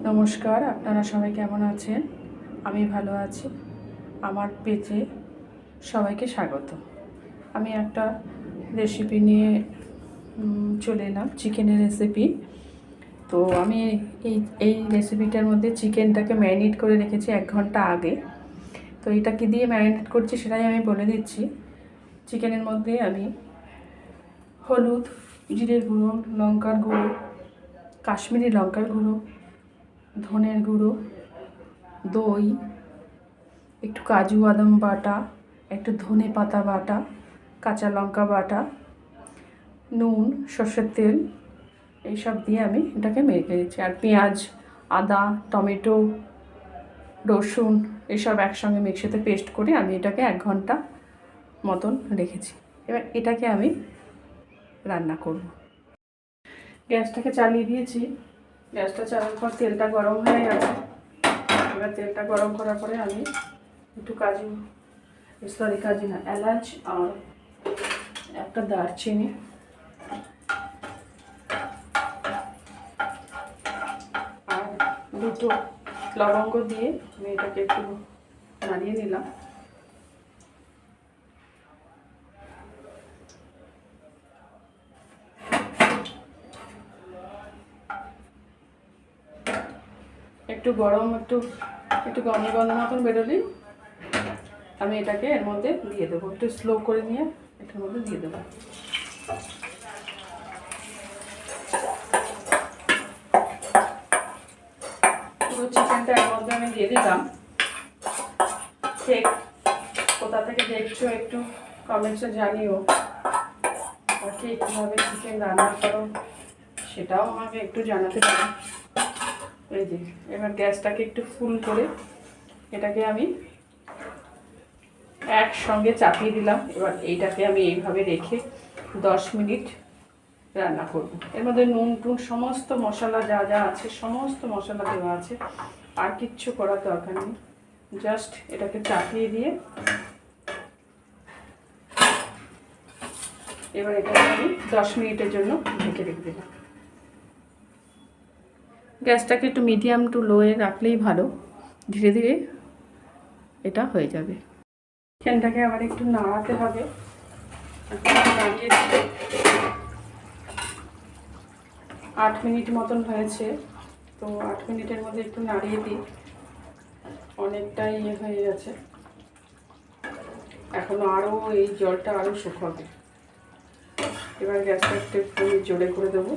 নমস্কার, আপনারা সবাই কেমন আছেন? আমি ভালো আছি। আমার পেজে সবাইকে স্বাগত। আমি একটা রেসিপি নিয়ে চলে এলাম, চিকেনের রেসিপি। তো আমি এই রেসিপিটার মধ্যে চিকেনটাকে ম্যারিনেট করে রেখেছি 1 ঘন্টা আগে। তো এটা কি দিয়ে ম্যারিনেট করছি সেটাই আমি বলে দিচ্ছি। চিকেনের মধ্যে আমি হলুদ, জিরের গুঁড়ো, লঙ্কার গুঁড়ো, কাশ্মীরি লঙ্কার গুঁড়ো, ধনের গুঁড়ো, দই, একটু কাজু বাদাম বাটা, একটু ধনে পাতা বাটা, কাঁচা লঙ্কা বাটা, নুন, সর্ষের তেল, এইসব দিয়ে আমি এটাকে মেখে দিচ্ছি। আর পেঁয়াজ, আদা, টমেটো, রসুন এসব একসঙ্গে মিক্সিতে পেস্ট করে আমি এটাকে 1 ঘন্টা মতন রেখেছি। এবার এটাকে আমি রান্না করব। গ্যাসটাকে চালিয়ে দিয়েছি। গ্যাসটা চালানোর পর তেলটা গরম হয়ে গেছে। এবার তেলটা গরম করার পরে আমি একটু এলাচ আর একটা দারচিনি আর 2টো লবঙ্গ দিয়ে আমি এটাকে একটু নাড়িয়ে নিলাম। একটু গরম একটু গন্ধ মতন বেরোলেই আমি এটাকে এর মধ্যে দিয়ে দেবো। একটু স্লো করে নিয়ে এটার মধ্যে দিয়ে দেবো। পুরো চিকেনটা এর মধ্যে আমি দিয়ে দিলাম। ঠিক কোথা থেকে দেখছো একটু কমেন্টসে জানিও, আর ঠিক কীভাবে চিকেন রান্না করো সেটাও আমাকে একটু জানাতে পারো। এই যে এবার গ্যাসটাকে একটু ফুল করে এটাকে আমি একসঙ্গে চাপিয়ে দিলাম। এবার এইটাকে আমি এইভাবে রেখে 10 মিনিট রান্না করব। এর মধ্যে নুন টুন সমস্ত মশলা যা যা আছে সমস্ত মশলা দেওয়া আছে, আর কিচ্ছু করার দরকার নেই। জাস্ট এটাকে চাপিয়ে দিয়ে এবার এটাকে আমি 10 মিনিটের জন্য ঢেকে রেখে দিলাম। গ্যাসটাকে একটু মিডিয়াম টু লোয়ে রাখলেই ভালো, ধীরে ধীরে এটা হয়ে যাবে। চিকেনটাকে আবার একটু নাড়াতে হবে। নাড়িয়ে 8 মিনিট মতন হয়েছে। তো 8 মিনিটের মধ্যে একটু নাড়িয়ে দিই। অনেকটাই হয়ে গেছে, এখনো আরও এই জলটা আরও শুকাবে। এবার গ্যাসটা একটু জোরে করে দেবো।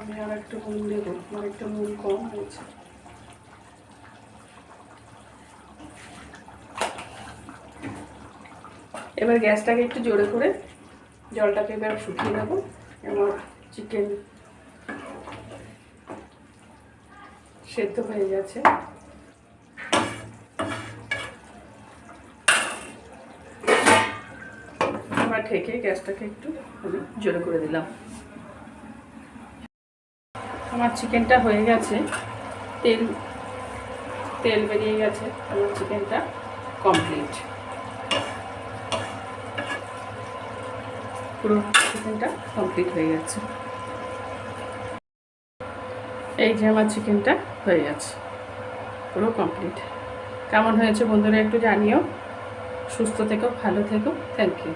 আমি আর একটু নুন দেবো, আমার একটু নুন কম হয়েছে। এবার গ্যাসটাকে একটু জোরে করে জলটাকে এবার শুকিয়ে নেবো। আমার চিকেন সেদ্ধ হয়ে গেছে। এবার ঢেকে গ্যাসটাকে একটু জোরে করে দিলাম। আমার চিকেনটা হয়ে গেছে, তেল বেরিয়ে গেছে। আমার চিকেনটা কমপ্লিট, পুরো চিকেনটা কমপ্লিট হয়ে গেছে। এই যে আমার চিকেনটা হয়ে গেছে পুরো কমপ্লিট। কেমন হয়েছে বন্ধুরা একটু জানিও। সুস্থ থেকো, ভালো থেকো। Thank you.